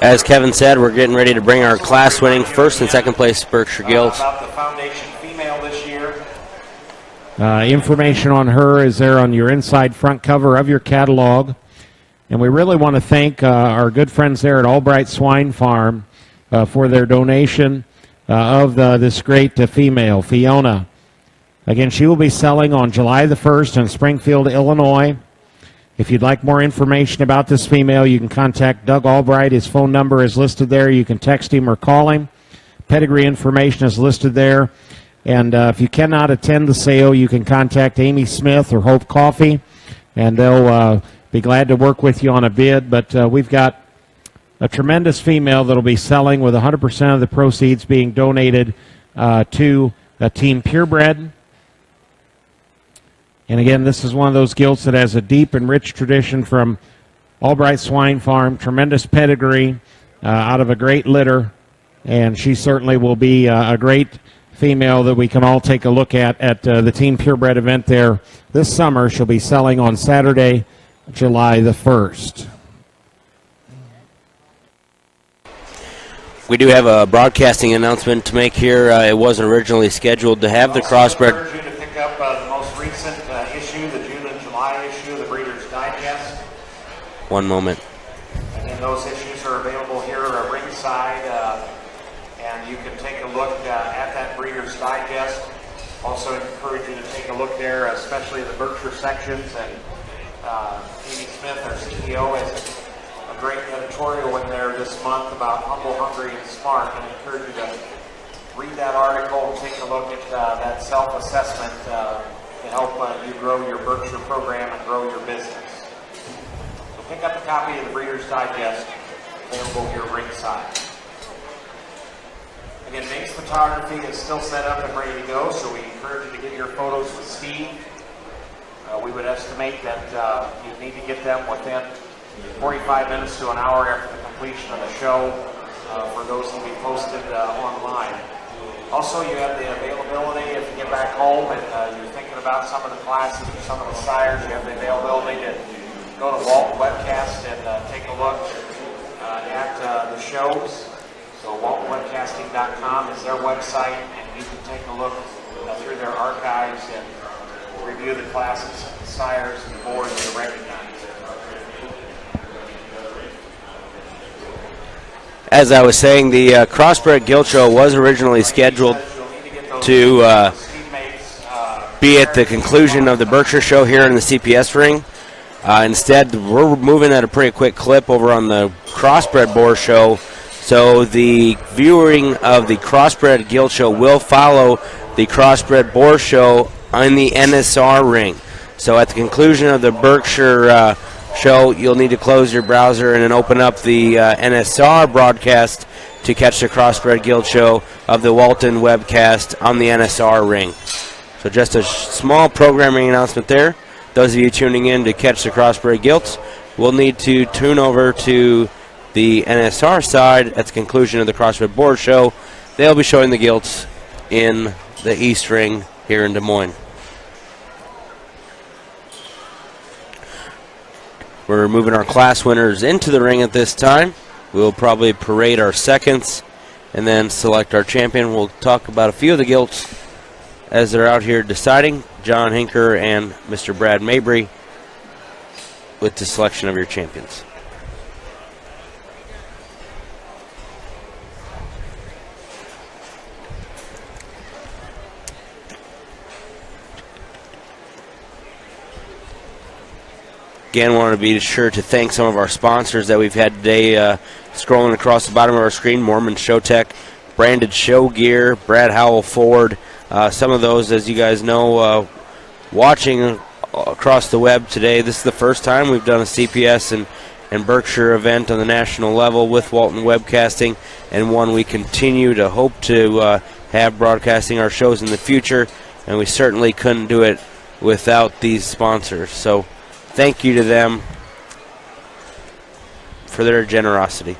As Kevin said, we're getting ready to bring our class-winning first and second place Berkshire Gilt. About the foundation female this year. Information on her is there on your inside front cover of your catalog. And we really want to thank our good friends there at Albright Swine Farm for their donation of this great female, Fiona. Again, she will be selling on July the 1st in Springfield, Illinois. If you'd like more information about this female, you can contact Doug Albright. His phone number is listed there. You can text him or call him. Pedigree information is listed there. And if you cannot attend the sale, you can contact Amy Smith or Hope Coffee, and they'll be glad to work with you on a bid. But we've got a tremendous female that will be selling with 100% of the proceeds being donated to Team Purebred. And again, this is one of those gilts that has a deep and rich tradition from Albright Swine Farm, tremendous pedigree out of a great litter, and she certainly will be a great female that we can all take a look at the Team Purebred event there this summer. She'll be selling on Saturday, July the 1st. We do have a broadcasting announcement to make here. It wasn't originally scheduled to have the crossbred. I encourage you to pick up the most recent issue, the June and July issue of the Breeders' Digest. One moment. And those issues are available here at ringside, and you can take a look at that Breeders' Digest. Also encourage you to take a look there, especially the Berkshire sections, and Amy Smith, our CEO, has a great editorial in there this month about humble, hungry, and smart. And I encourage you to read that article and take a look at that self-assessment to help you grow your Berkshire program and grow your business. So pick up a copy of the Breeders' Digest, available here ringside. Again, Nate's photography is still set up and ready to go, so we encourage you to get your photos with Steve. We would estimate that you need to get them within 45 minutes to an hour after the completion of the show for those to be posted online. Also, you have the availability if you get back home and you're thinking about some of the classes or some of the sires, you have the availability to go to Walton Webcast and take a look at the shows. So WaltonWebcasting.com is their website, and you can take a look through their archives and review the classes, the sires, and the boards that are recognized. As I was saying, the Crossbred Gilt Show was originally scheduled to be at the conclusion of the Berkshire Show here in the CPS ring. Instead, we're moving at a pretty quick clip over on the Crossbred Boar Show. So the viewing of the Crossbred Gilt Show will follow the Crossbred Boar Show on the NSR ring. So at the conclusion of the Berkshire show, you'll need to close your browser and then open up the NSR broadcast to catch the Crossbred Gilt Show of the Walton webcast on the NSR ring. So just a small programming announcement there. Those of you tuning in to catch the Crossbred Gilts will need to tune over to the NSR side at the conclusion of the Crossbred Board Show. They'll be showing the gilts in the East Ring here in Des Moines. We're moving our class winners into the ring at this time. We'll probably parade our seconds and then select our champion. We'll talk about a few of the gilts as they're out here deciding. John Hinker and Mr. Brad Mabry with the selection of your champions. Again, want to be sure to thank some of our sponsors that we've had today. Scrolling across the bottom of our screen, Mormon Show Tech, Branded Show Gear, Brad Howell Ford. Some of those, as you guys know, watching across the web today, this is the first time we've done a CPS and Berkshire event on the national level with Walton Webcasting, and one we continue to hope to have broadcasting our shows in the future, and we certainly couldn't do it without these sponsors. So thank you to them for their generosity.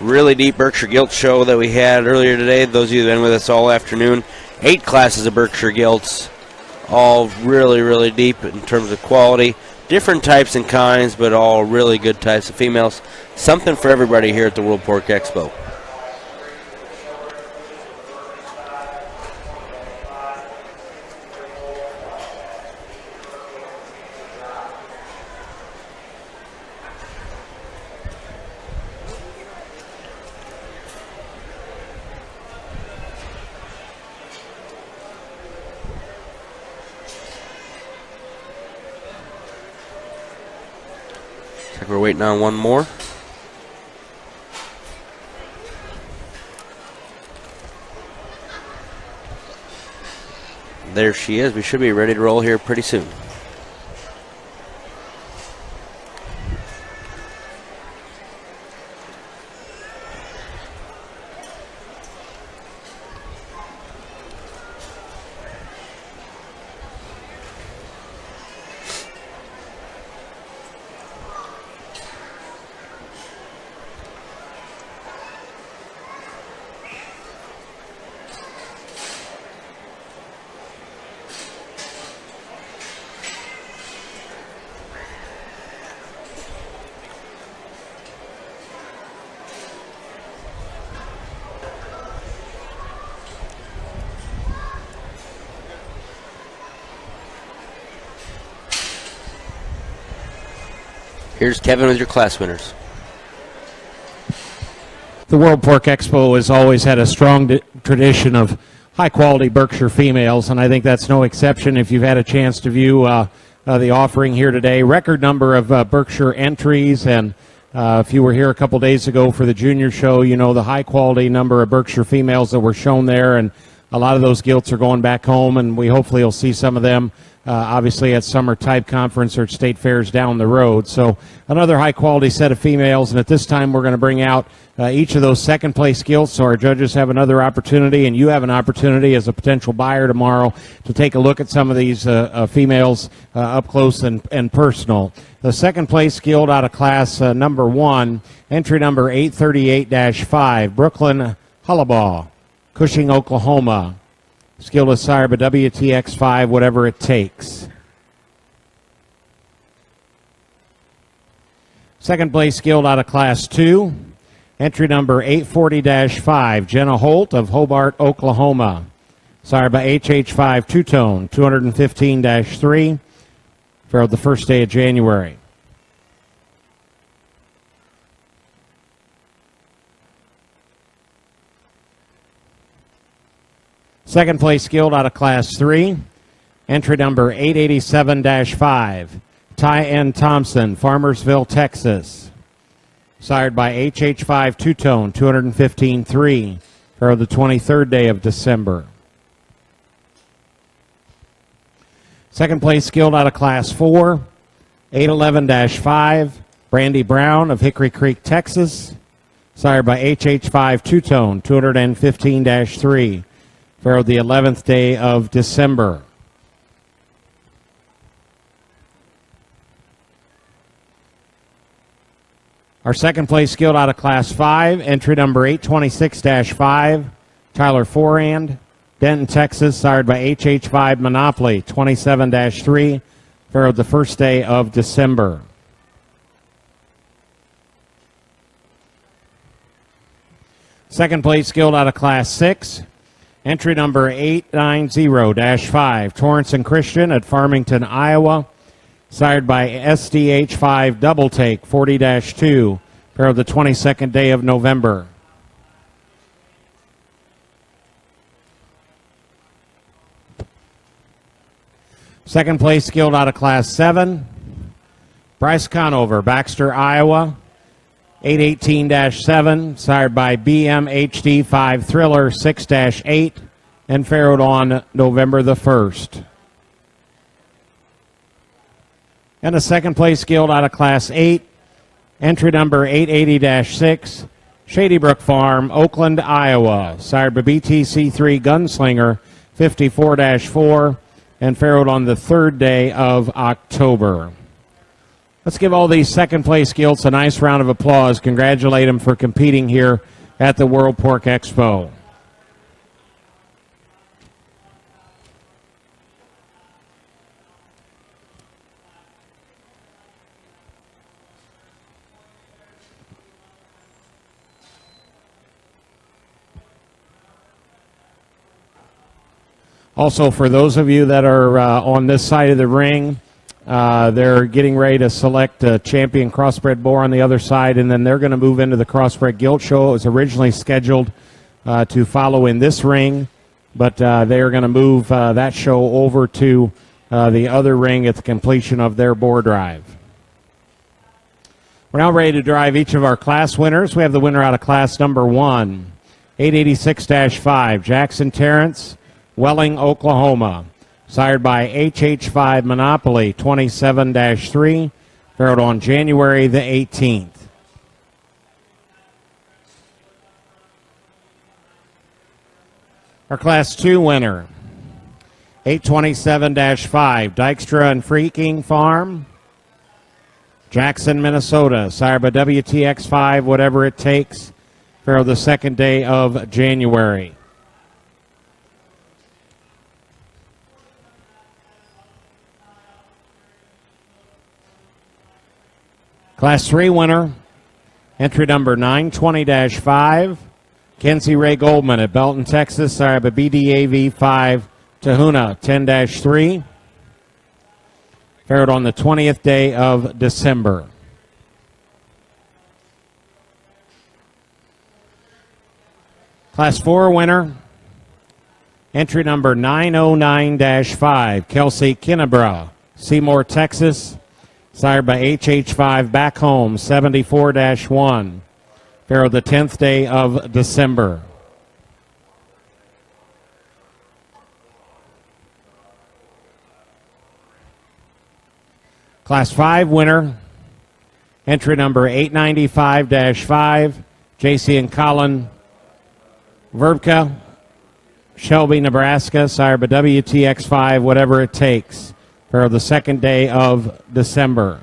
really deep Berkshire Gilt show that we had earlier today. Those of you that have been with us all afternoon, 8 classes of Berkshire Gilts, all really, really deep in terms of quality. Different types and kinds, but all really good types of females. Something for everybody here at the World Pork Expo. We're waiting on one more. There she is. We should be ready to roll here pretty soon. Here's Kevin with your class winners. The World Pork Expo has always had a strong tradition of high-quality Berkshire females, and I think that's no exception if you've had a chance to view the offering here today. Record number of Berkshire entries, and if you were here a couple days ago for the junior show, you know the high-quality number of Berkshire females that were shown there, and a lot of those gilts are going back home, and we hopefully will see some of them obviously at Summer Type Conference or at state fairs down the road. So another high-quality set of females, and at this time we're going to bring out each of those second-place gilts, so our judges have another opportunity, and you have an opportunity as a potential buyer tomorrow to take a look at some of these females up close and personal. The second-place gilt out of class number 1, entry number 838-5, Brooklyn Hullabaugh, Cushing, Oklahoma. Skill is sired by WPX 5, whatever it takes. Second place gilt out of class 2. Entry number 840-5, Jenna Holt of Hobart, Oklahoma. Sired by HH5 two-tone, 215-3, for the first day of January. Second place gilt out of class 3. Entry number 887-5, Ty N. Thompson, Farmersville, Texas. Sired by HH5 two-tone, 215-3, for the 23rd day of December. Second place gilt out of class 4, 811-5, Brandy Brown of Hickory Creek, Texas. Sired by HH5 two-tone, 215-3, for the 11th day of December. Our second place gilt out of class 5, entry number 826-5, Tyler Forand, Denton, Texas, sired by HH5 Monopoly, 27-3, for the first day of December. Second place gilt out of class 6, entry number 890-5, Torrance and Christian at Farmington, Iowa, sired by SDH5 Double Take, 40-2, for the 22nd day of November. Second place gilt out of class 7, Bryce Conover, Baxter, Iowa, 818-7, sired by BMHD5 Thriller 6-8, and farrowed on November the 1st. And a second place gilt out of class 8, entry number 880-6, Shady Brook Farm, Oakland, Iowa, sired by BTC3 Gunslinger 54-4, and farrowed on the 3rd day of October. Let's give all these second-place Gilts a nice round of applause. Congratulate them for competing here at the World Pork Expo. Also, for those of you that are on this side of the ring, they're getting ready to select a champion crossbred boar on the other side, and then they're going to move into the crossbred gilt show. It was originally scheduled to follow in this ring, but they are going to move that show over to the other ring at the completion of their boar drive. We're now ready to drive each of our class winners. We have the winner out of class number 1, 886-5, Jackson Terrence, Welling, Oklahoma. Sired by HH5 Monopoly 27-3, farrowed on January the 18th. Our Class 2 winner, 827-5, Dykstra and Freking Farm, Jackson, Minnesota. Sired by WPX 5, whatever it takes, farrowed the second day of January. Class 3 winner, entry number 920-5, Kenzie Ray Goldman at Belton, Texas. Sorry, but BDAV 5, Tahuna 10-3. Farrowed on the 20th day of December. Class 4 winner, entry number 909-5, Kelsey Kinnebra, Seymour, Texas. Sired by HH5 back home, 74-1. Farrowed the 10th day of December. Class 5 winner, entry number 895-5, Jayce and Collin, Vrbka, Shelby, Nebraska. Sired by WPX 5, whatever it takes. For the second day of December.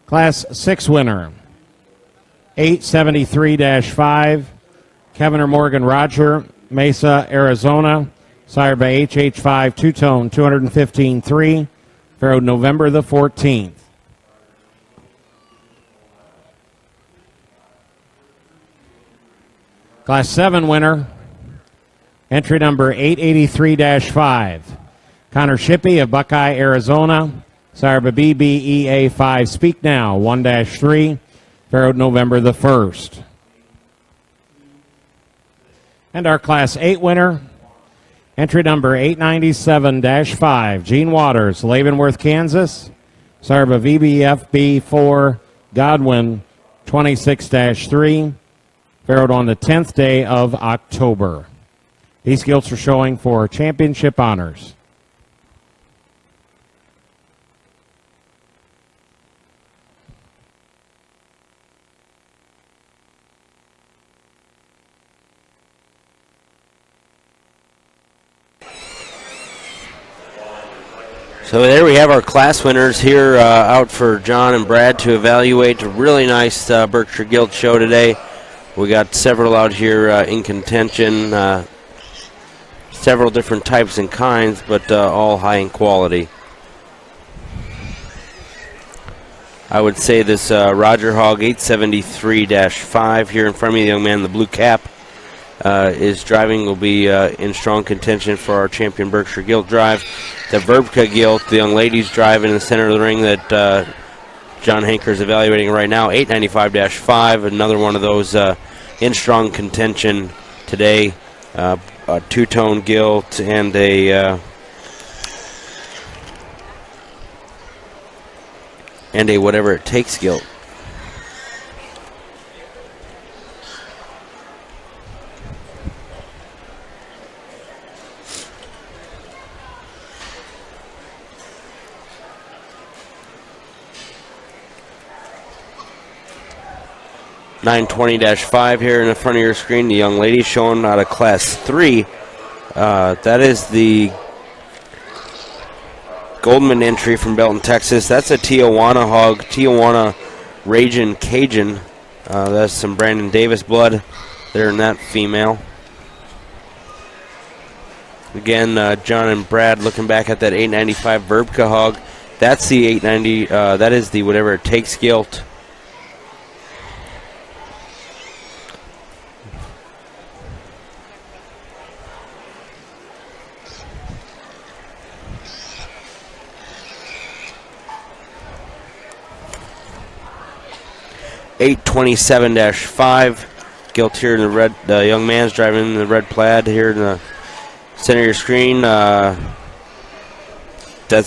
Class 6 winner, 873-5, Kevin or Morgan Roger, Mesa, Arizona. Sired by HH5 two-tone 215-3, farrowed November the 14th. Class 7 winner, entry number 883-5, Connor Shippey of Buckeye, Arizona. Sired by BBEA 5, Speak Now 1-3, farrowed November the 1st. And our Class 8 winner, entry number 897-5, Gene Waters, Leavenworth, Kansas. Sired by VBFB 4, Godwin 26-3, farrowed on the 10th day of October. These gilts are showing for championship honors. So there we have our class winners here out for John and Brad to evaluate. A really nice Berkshire Gilt show today. We got several out here in contention. Several different types and kinds, but all high in quality. I would say this Roger Hogg 873-5 here in front of me, the young man in the blue cap, is driving, will be in strong contention for our champion Berkshire Gilt drive. The Vrbka Gilt, the young lady's drive in the center of the ring that John Hanker is evaluating right now, 895-5, another one of those in strong contention today. A two-tone gilt and a whatever it takes gilt. $920-5 here in the front of your screen. The young lady showing out of Class 3. That is the Goldman entry from Belton, Texas. That's a Tijuana hog, Tijuana Ragin' Cajun. That's some Brandon Davis blood there in that female. Again, John and Brad looking back at that 895 Vrbka hog. That's the 890, that is the whatever it takes gilt. $827-5 gilt here in the red. The young man's driving in the red plaid here in the center of your screen. That's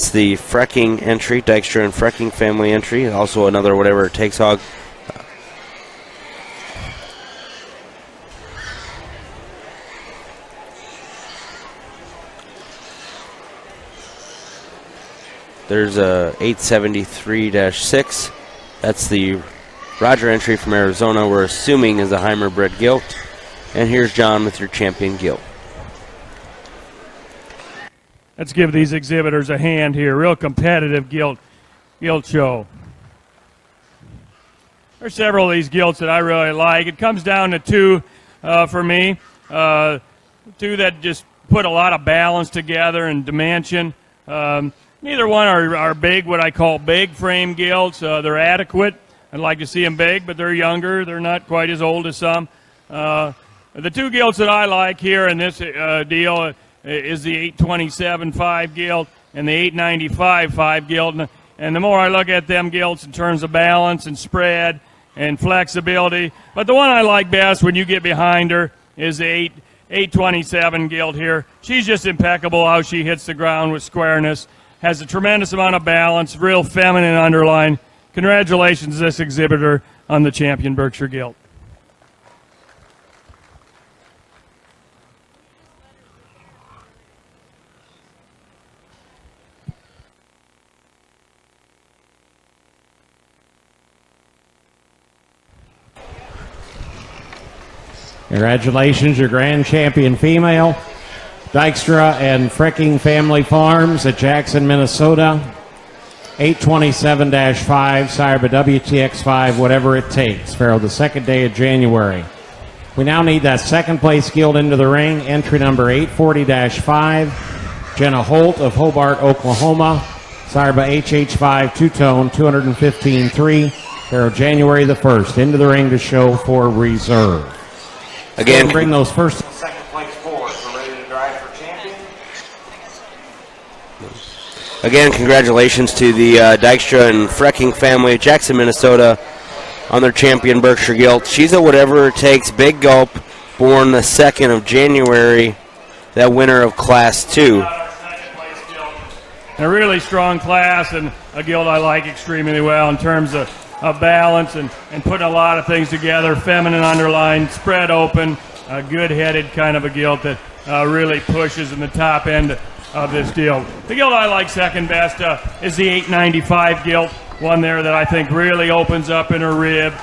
the Freking entry, Dykstra and Freking family entry. Also another whatever it takes hog. There's a 873-6. That's the Roger entry from Arizona. We're assuming is a Heimer bred gilt. And here's John with your champion gilt. Let's give these exhibitors a hand here. Real competitive gilt show. There's several of these gilts that I really like. It comes down to two for me. Two that just put a lot of balance together and dimension. Neither one are big, what I call big frame gilts. They're adequate. I'd like to see them big, but they're younger. They're not quite as old as some. The two gilts that I like here in this deal is the 827-5 gilt and the 895-5 gilt. And the more I look at them gilts in terms of balance and spread and flexibility, but the one I like best when you get behind her is the 827 gilt here. She's just impeccable how she hits the ground with squareness, has a tremendous amount of balance, real feminine underline. Congratulations, this exhibitor, on the champion Berkshire gilt. Congratulations, your grand champion female, Dykstra and Freking Family Farms at Jackson, Minnesota. 827-5, sired by WPX 5, whatever it takes. Farrell, the second day of January. We now need that second place gilt into the ring. Entry number 840-5, Jenna Holt of Hobart, Oklahoma. Sired by HH5, two-tone, 215-3. Farrell, January the 1st, into the ring to show for reserve. Again, bring those first. Second place forward. We're ready to drive for champion. Again, congratulations to the Dykstra and Freking family, Jackson, Minnesota, on their champion Berkshire gilt. She's a whatever it takes big gulp, born the 2nd of January, that winner of Class 2. A really strong class and a gilt I like extremely well in terms of balance and putting a lot of things together. Feminine underline, spread open, a good-headed kind of a gilt that really pushes in the top end of this deal. The gilt I like second best is the 895 gilt, one there that I think really opens up in her rib.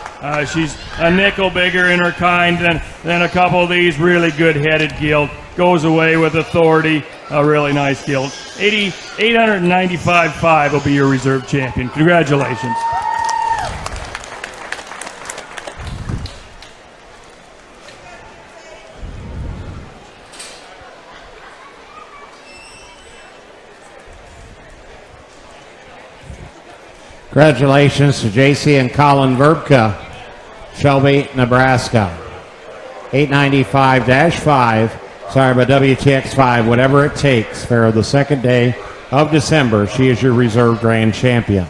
She's a nickel bigger in her kind than a couple of these really good-headed gilt. Goes away with authority, a really nice gilt. 895.5 will be your reserve champion. Congratulations. Congratulations to Jayce and Collin Vrbka, Shelby, Nebraska. 895-5, sorry, by WPX 5, whatever it takes. For the second day of December, she is your reserve grand champion.